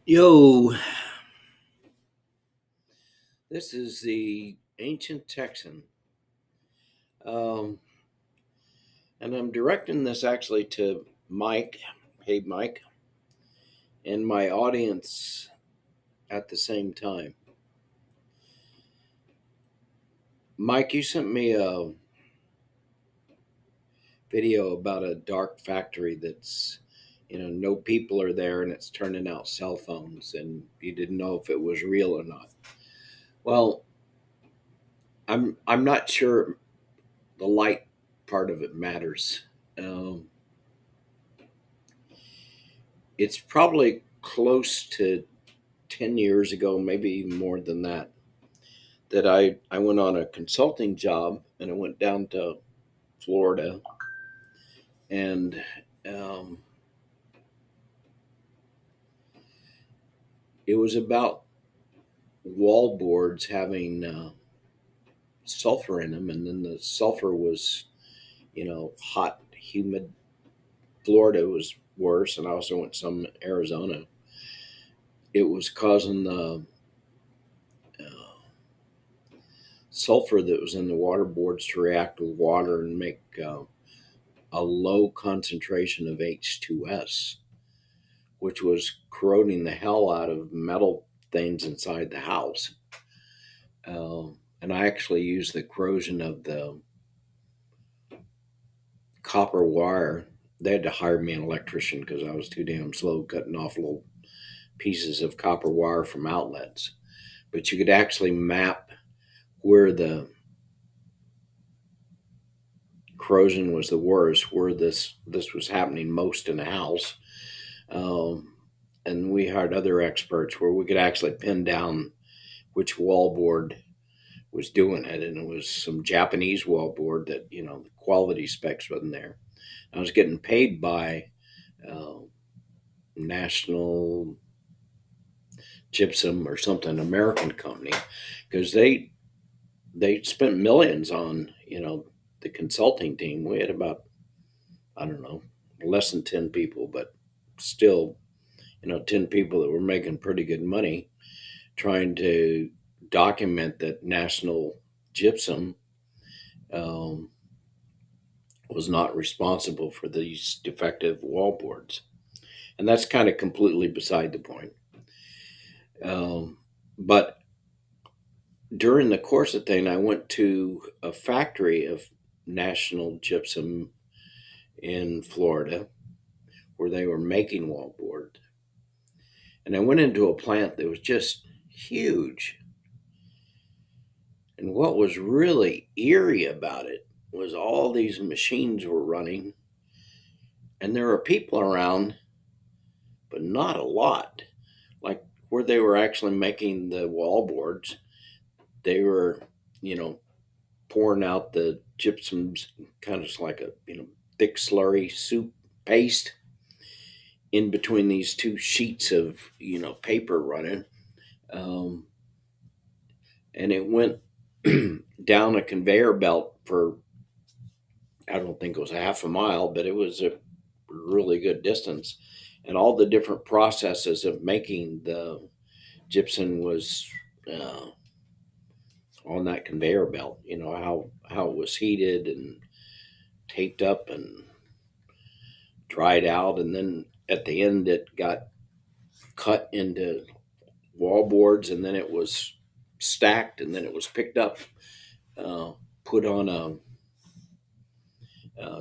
Yo, this is the Ancient Texan. Um, and I'm directing this actually to Mike. Hey, Mike, and my audience at the same time. Mike, you sent me a video about a dark factory that's, no people are there and it's turning out cell phones, and you didn't know if it was real or not. Well, I'm not sure the light part of it matters. Um, it's probably close to 10 years ago, maybe even more than that, that I went on a consulting job and I went down to Florida. And um, it was about wall boards having sulfur in them. And then the sulfur was, hot, humid. Florida was worse. And I also went some Arizona. It was causing the sulfur that was in the water boards to react with water and make a low concentration of H2S, which was corroding the hell out of metal things inside the house. And I actually used the corrosion of the copper wire. They had to hire me an electrician because I was too damn slow cutting off little pieces of copper wire from outlets. But you could actually map where the corrosion was the worst, where this was happening most in the house. Um, and we hired other experts where we could actually pin down which wallboard was doing it, and it was some Japanese wallboard that the quality specs wasn't there. I was getting paid by uh, National Gypsum or something, American company, because they spent millions on the consulting team. We had about, I don't know, less than 10 people, but still 10 people that were making pretty good money trying to document that National Gypsum um, was not responsible for these defective wallboards. And that's kind of completely beside the point. But during the course of thing, I went to a factory of National Gypsum in Florida where they were making wallboard. And I went into a plant that was just huge. And what was really eerie about it was all these machines were running, and there were people around, but not a lot. Like where they were actually making the wall boards, they were, you know, pouring out the gypsums, kind of like a thick slurry soup paste in between these two sheets of paper running, um, and it went down a conveyor belt for, I don't think it was half a mile, but it was a really good distance. And all the different processes of making the gypsum was uh, on that conveyor belt. You know how it was heated and taped up and dried out, and then at the end it got cut into wall boards, and then it was stacked, and then it was picked up, uh, put on a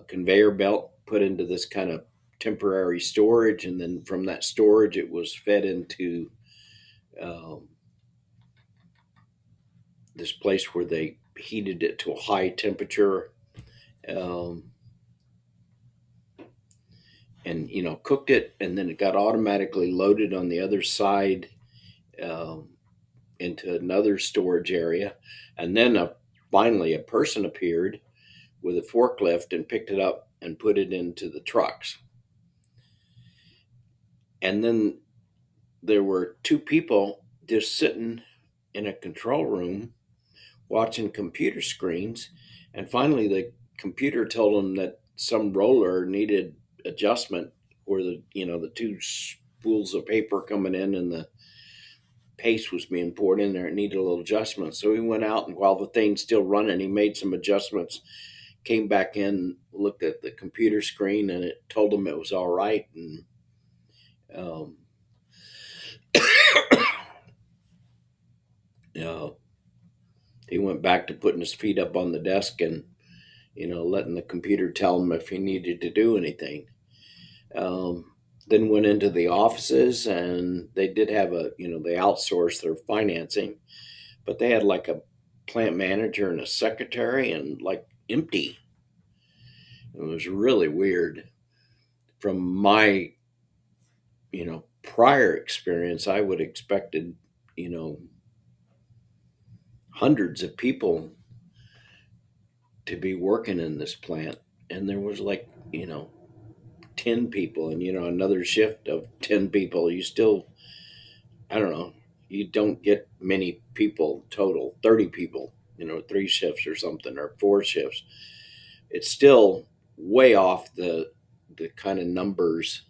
conveyor belt, put into this kind of temporary storage, and then from that storage it was fed into um, this place where they heated it to a high temperature, um, and cooked it, and then it got automatically loaded on the other side, um, into another storage area, and then finally a person appeared with a forklift and picked it up and put it into the trucks. And then there were two people just sitting in a control room watching computer screens. And finally, the computer told them that some roller needed adjustment where the two spools of paper coming in, and the paste was being poured in there. It needed a little adjustment. So he went out, and while the thing's still running, he made some adjustments, came back in, looked at the computer screen, and it told him it was all right. And um, you know, he went back to putting his feet up on the desk and, letting the computer tell him if he needed to do anything. Um, then went into the offices, and they did have they outsourced their financing, but they had like a plant manager and a secretary and like empty. It was really weird. From my, prior experience, I would expected, you know, hundreds of people to be working in this plant. And there was like, 10 people, and, another shift of 10 people. You still, I don't know, you don't get many people total, 30 people, three shifts or something, or four shifts. It's still way off the kind of numbers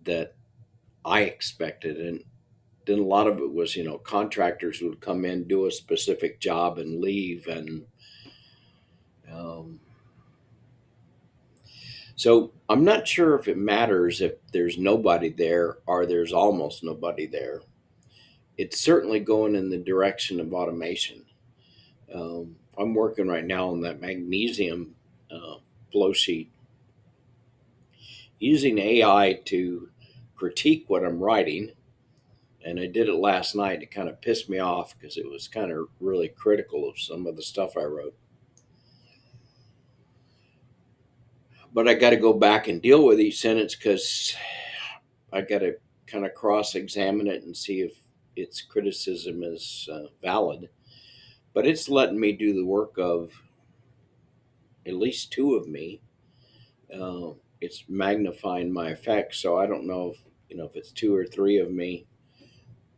that I expected. And then a lot of it was, contractors would come in, do a specific job, and leave. And um, so I'm not sure if it matters if there's nobody there or there's almost nobody there. It's certainly going in the direction of automation. I'm working right now on that magnesium flow sheet, using AI to critique what I'm writing. And I did it last night. It kind of pissed me off because it was kind of really critical of some of the stuff I wrote. But I got to go back and deal with each sentence because I got to kind of cross examine it and see if its criticism is valid. But it's letting me do the work of at least two of me. It's magnifying my effects, so I don't know if it's two or three of me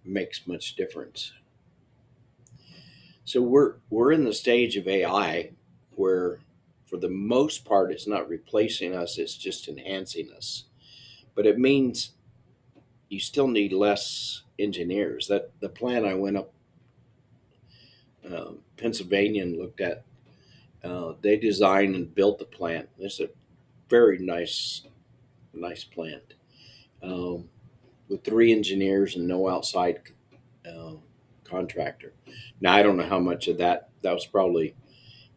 makes much difference. So we're in the stage of AI where, for the most part, it's not replacing us; it's just enhancing us. But it means you still need less engineers. That the plan I went up Pennsylvania and looked at, they designed and built the plant. It's a very nice plant, um, with three engineers and no outside uh, contractor. Now I don't know how much of that was probably,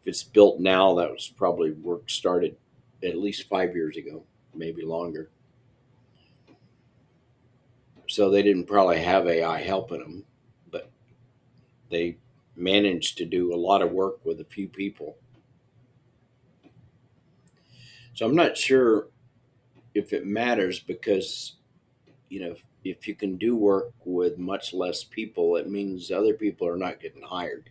if it's built now, that was probably work started at least 5 years ago, maybe longer. So they didn't probably have AI helping them, but they managed to do a lot of work with a few people. So I'm not sure if it matters because, if you can do work with much less people, it means other people are not getting hired.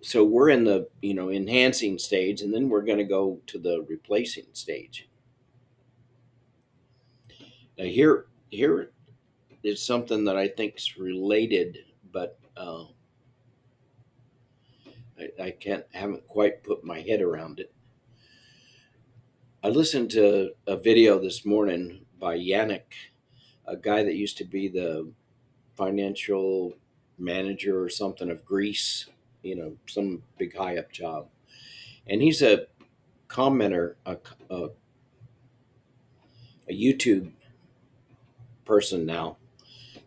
So we're in the, enhancing stage, and then we're going to go to the replacing stage. Now here is something that I think is related, but I can't haven't quite put my head around it. I listened to a video this morning by Yannick, a guy that used to be the financial manager or something of Greece, some big high up job. And he's a commenter, a YouTube person now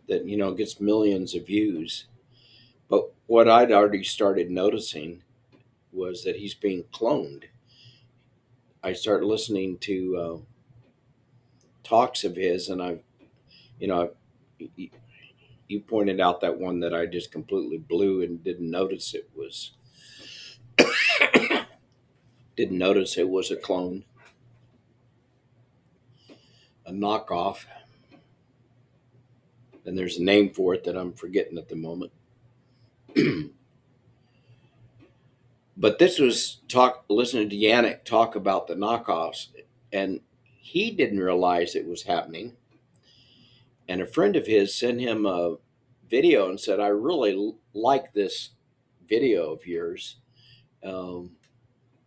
that, gets millions of views. But what I'd already started noticing was that he's being cloned. I started listening to talks of his, and you know, you pointed out that one that I just completely blew and didn't notice it was a clone, a knockoff, and there's a name for it that I'm forgetting at the moment. But this was talk listening to Yannick talk about the knockoffs, and he didn't realize it was happening. And a friend of his sent him a video and said, "I really like this video of yours. Um,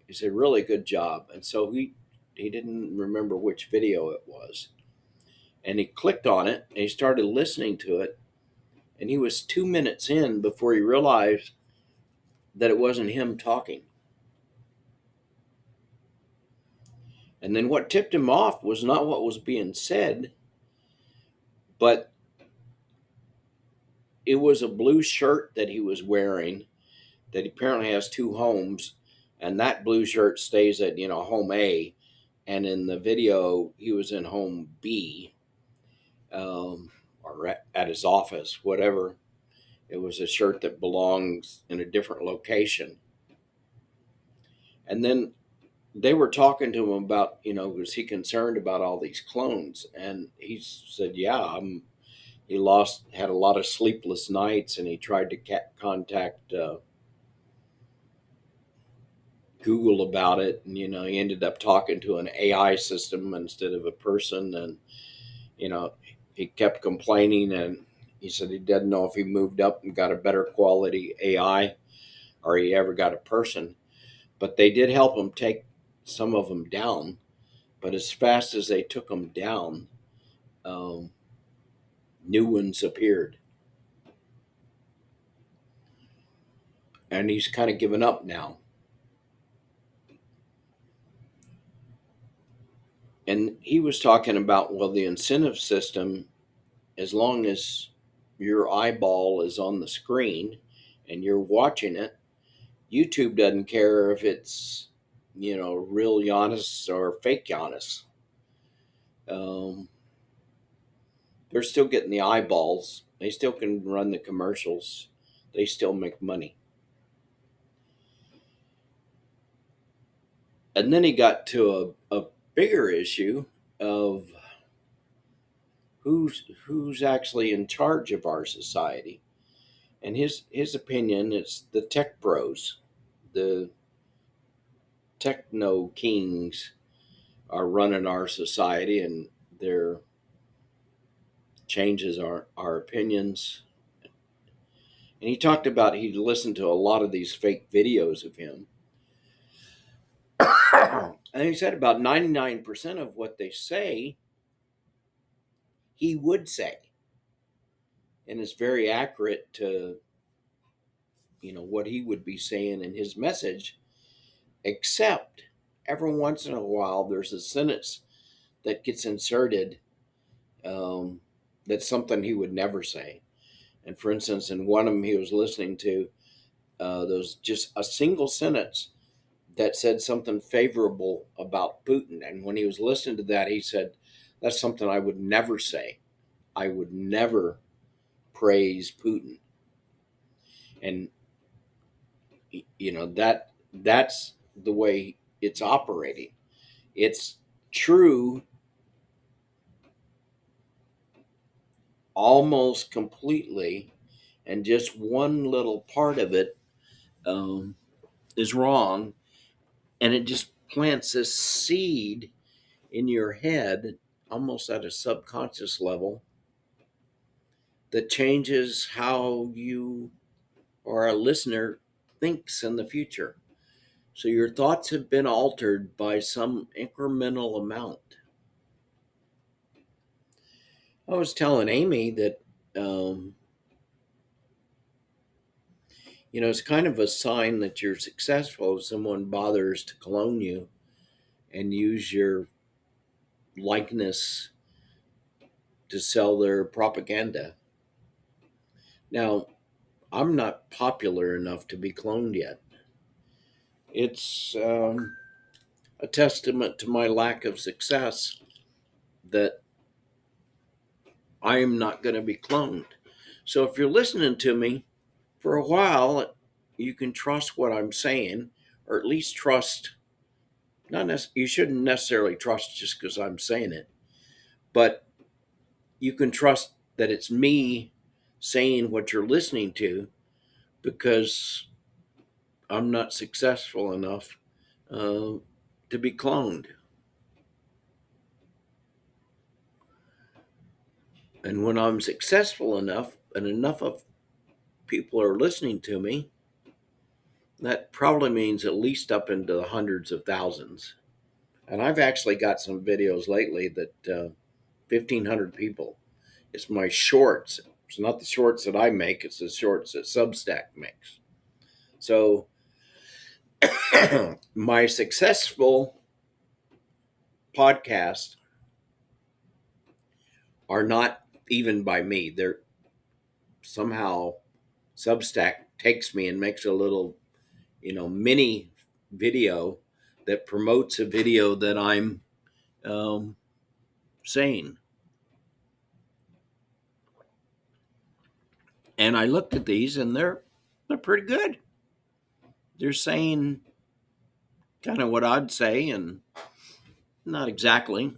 it's a really good job." And so he didn't remember which video it was. And he clicked on it and he started listening to it. And he was 2 minutes in before he realized that it wasn't him talking. And then what tipped him off was not what was being said, but it was a blue shirt that he was wearing that apparently has two homes. And that blue shirt stays at, home A. And in the video, he was in home B, or at his office, whatever. It was a shirt that belongs in a different location. And then they were talking to him about, was he concerned about all these clones? And he said, yeah, he had a lot of sleepless nights, and he tried to contact Google about it. And, he ended up talking to an AI system instead of a person. And, you know, he kept complaining, and he said he doesn't know if he moved up and got a better quality AI or he ever got a person. But they did help him take some of them down. But as fast as they took them down, um, new ones appeared. And he's kind of given up now. And he was talking about, well, the incentive system, as long as your eyeball is on the screen and you're watching it, YouTube doesn't care if it's, real Giannis or fake Giannis. Um, they're still getting the eyeballs. They still can run the commercials. They still make money. And then he got to a bigger issue of who's actually in charge of our society. And his opinion is the tech bros, the Techno-Kings are running our society, and their changes our opinions. And he talked about he listened to a lot of these fake videos of him. And he said about 99% of what they say, he would say. And it's very accurate to, what he would be saying in his message, except every once in a while there's a sentence that gets inserted, um, that's something he would never say. And for instance, in one of them he was listening to, there was just a single sentence that said something favorable about Putin. And when he was listening to that, he said, that's something I would never say. I would never praise Putin. And that's the way it's operating. It's true almost completely, and just one little part of it um, is wrong, and it just plants this seed in your head, almost at a subconscious level, that changes how you or a listener thinks in the future. So your thoughts have been altered by some incremental amount. I was telling Amy that, um, it's kind of a sign that you're successful if someone bothers to clone you and use your likeness to sell their propaganda. Now, I'm not popular enough to be cloned yet. It's a testament to my lack of success that I am not going to be cloned. So if you're listening to me for a while, you can trust what I'm saying, or at least trust. You shouldn't necessarily trust just because I'm saying it, but you can trust that it's me saying what you're listening to, because I'm not successful enough uh, to be cloned. And when I'm successful enough and enough of people are listening to me, that probably means at least up into the hundreds of thousands. And I've actually got some videos lately that 1,500 people. It's my shorts. It's not the shorts that I make, it's the shorts that Substack makes. So my successful podcasts are not even by me. They're somehow Substack takes me and makes a little, mini video that promotes a video that I'm um, saying. And I looked at these and they're pretty good. They're saying kind of what I'd say and not exactly.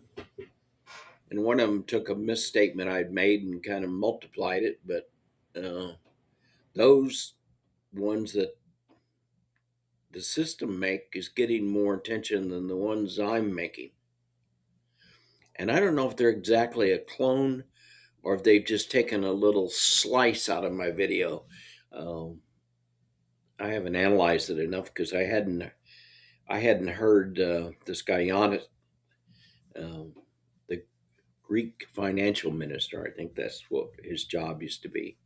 And one of them took a misstatement I'd made and kind of multiplied it, but uh, those ones that the system make is getting more attention than the ones I'm making. And I don't know if they're exactly a clone or if they've just taken a little slice out of my video. Um, I haven't analyzed it enough because I hadn't heard this guy Giannis, the Greek financial minister. I think that's what his job used to be.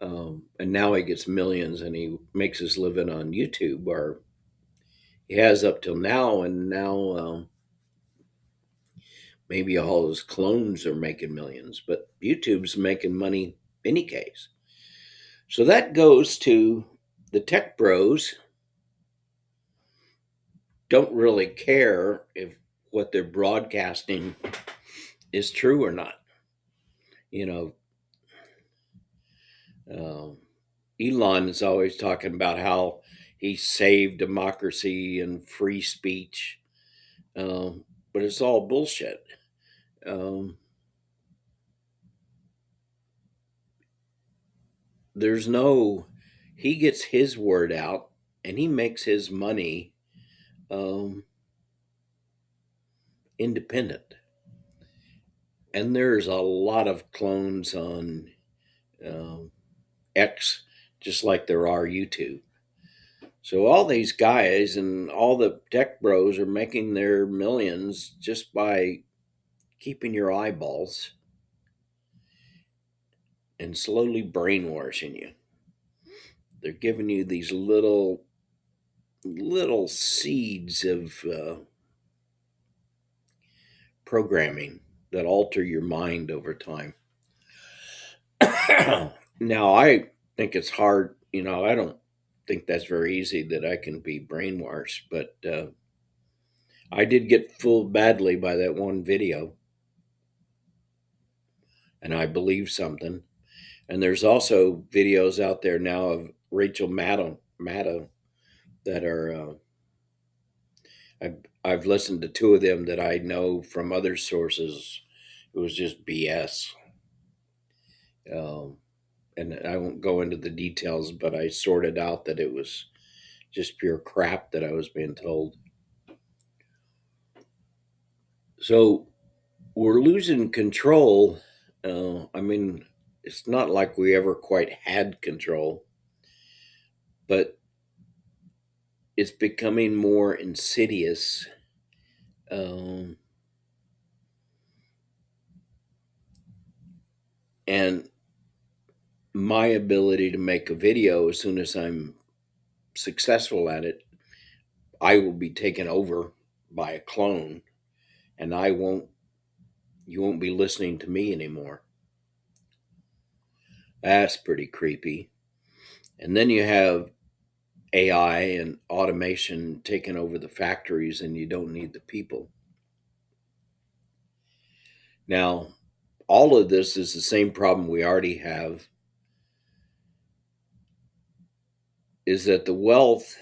And now he gets millions and he makes his living on YouTube, or he has up till now. And now maybe all his clones are making millions, but YouTube's making money any case. So that goes to the tech bros don't really care if what they're broadcasting is true or not. You know, um, Elon is always talking about how he saved democracy and free speech, but it's all bullshit. Um, there's no, he gets his word out and he makes his money um, independent. And there's a lot of clones on um, X, just like there are YouTube. So all these guys and all the tech bros are making their millions just by keeping your eyeballs and slowly brainwashing you. They're giving you these little seeds of programming that alter your mind over time. Now, I think it's hard. I don't think that's very easy that I can be brainwashed, but I did get fooled badly by that one video, and I believed something. And there's also videos out there now of Rachel Maddow that are. I've listened to two of them that I know from other sources. It was just BS. Um, and I won't go into the details, but I sorted out that it was just pure crap that I was being told. So we're losing control. I mean, it's not like we ever quite had control, but it's becoming more insidious. Um, and my ability to make a video, as soon as I'm successful at it, I will be taken over by a clone, and you won't be listening to me anymore. That's pretty creepy. And then you have AI and automation taking over the factories, and you don't need the people. Now, all of this is the same problem we already have, is that the wealth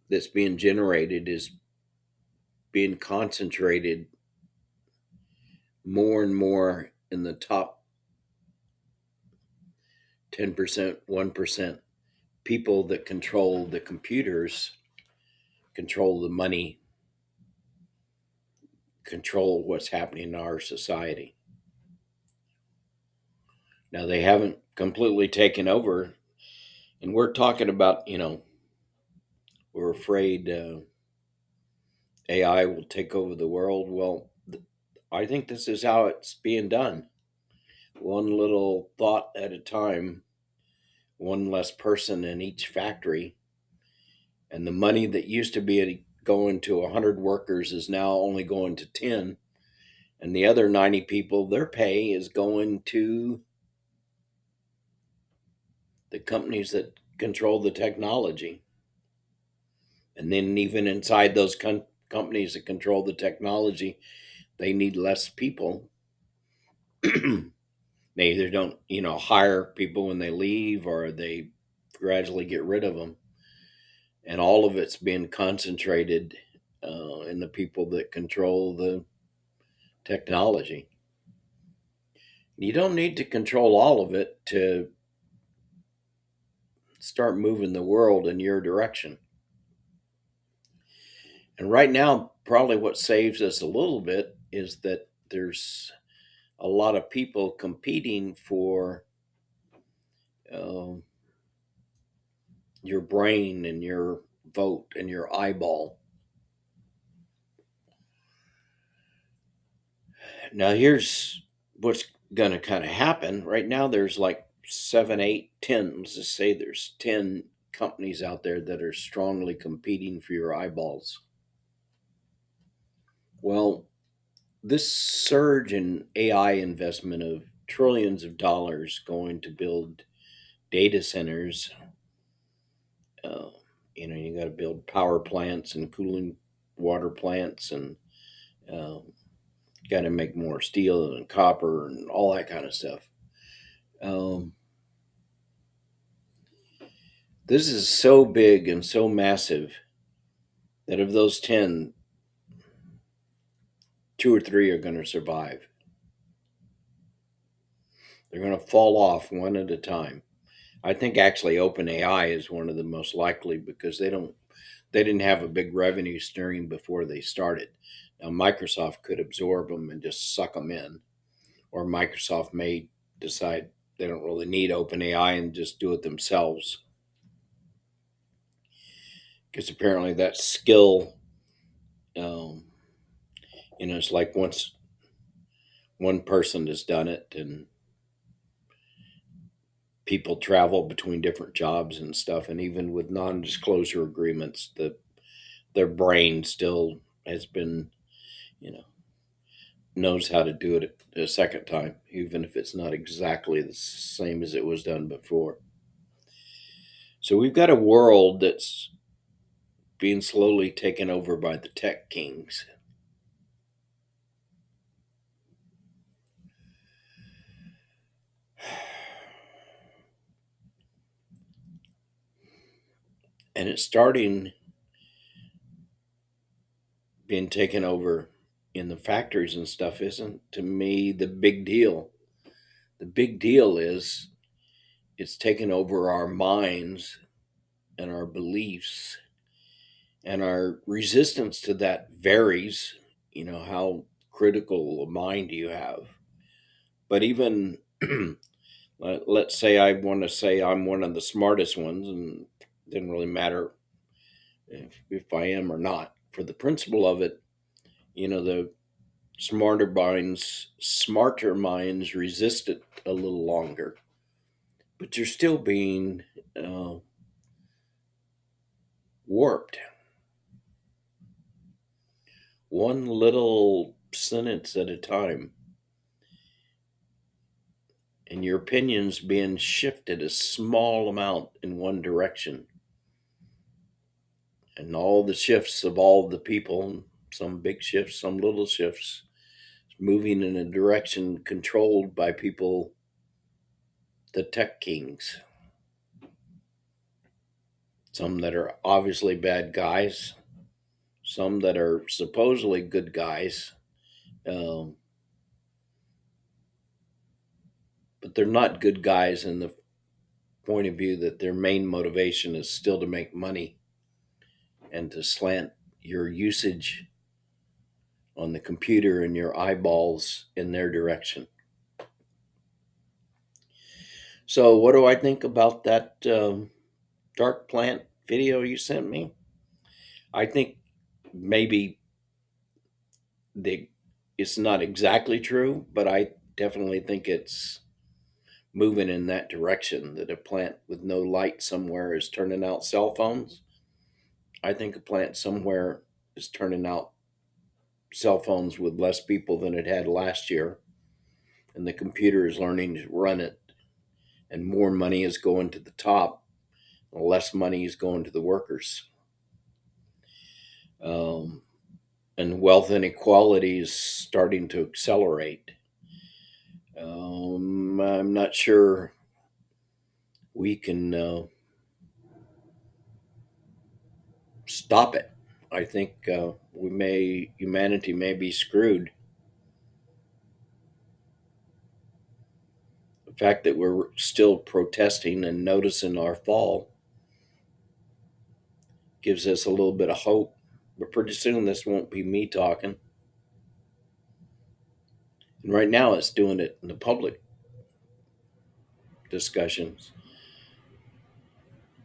that's being generated is being concentrated more and more in the top 10%, 1%. People that control the computers control the money, control what's happening in our society. Now, they haven't completely taken over, and we're talking about, we're afraid AI will take over the world. Well, I think this is how it's being done. One little thought at a time, one less person in each factory, and the money that used to be going to 100 workers is now only going to 10, and the other 90 people, their pay is going to the companies that control the technology. And then even inside those companies that control the technology, they need less people. They either don't, hire people when they leave, or they gradually get rid of them. And all of it's being concentrated in the people that control the technology. You don't need to control all of it to start moving the world in your direction. And right now, probably what saves us a little bit is that there's a lot of people competing for um, your brain and your vote and your eyeball. Now, here's what's going to kind of happen. Right now, there's like seven, eight, 10. Let's just say there's 10 companies out there that are strongly competing for your eyeballs. Well, this surge in AI investment of trillions of dollars going to build data centers. Uh, you got to build power plants and cooling water plants, and got to make more steel and copper and all that kind of stuff. Um, this is so big and so massive that of those 10, two or three are going to survive. They're going to fall off one at a time. I think actually OpenAI is one of the most likely because they didn't have a big revenue stream before they started. Now Microsoft could absorb them and just suck them in, or Microsoft may decide they don't really need OpenAI and just do it themselves. Because apparently that skill, um, it's like once one person has done it, and people travel between different jobs and stuff, and even with non-disclosure agreements, their brain still has been, you know, knows how to do it a second time, even if it's not exactly the same as it was done before. So we've got a world that's being slowly taken over by the tech kings. And it's starting being taken over in the factories and stuff isn't to me the big deal. The big deal is it's taken over our minds and our beliefs, and our resistance to that varies, how critical a mind you have. But even let's say I want to say I'm one of the smartest ones, and it didn't really matter if I am or not. For the principle of it, the smarter minds resist it a little longer, but you're still being uh, warped. One little sentence at a time, and your opinions being shifted a small amount in one direction, and all the shifts of all the people, some big shifts, some little shifts, moving in a direction controlled by people, the tech kings. Some that are obviously bad guys, some that are supposedly good guys, um, but they're not good guys in the point of view that their main motivation is still to make money and to slant your usage on the computer and your eyeballs in their direction. So, what do I think about that dark plant video you sent me? I think maybe the it's not exactly true, but I definitely think it's moving in that direction, that a plant with no light somewhere is turning out cell phones. I think a plant somewhere is turning out cell phones with less people than it had last year, and the computer is learning to run it, and more money is going to the top, and less money is going to the workers. Um, and wealth inequality is starting to accelerate. I'm not sure we can stop it. I think humanity may be screwed. The fact that we're still protesting and noticing our fall gives us a little bit of hope. But pretty soon, this won't be me talking. And right now, it's doing it in the public discussions.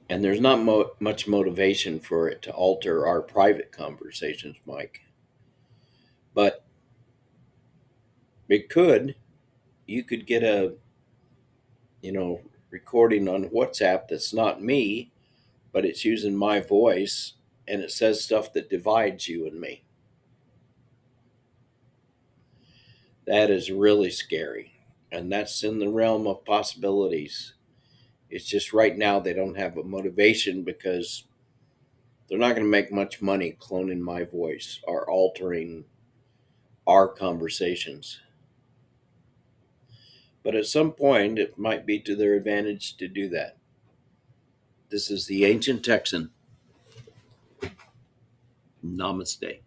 And there's not much motivation for it to alter our private conversations, Mike. But it could. You could get a, recording on WhatsApp that's not me, but it's using my voice, and it says stuff that divides you and me. That is really scary. And that's in the realm of possibilities. It's just right now they don't have a motivation because they're not going to make much money cloning my voice or altering our conversations. But at some point, it might be to their advantage to do that. This is the Ancient Texan. Namaste.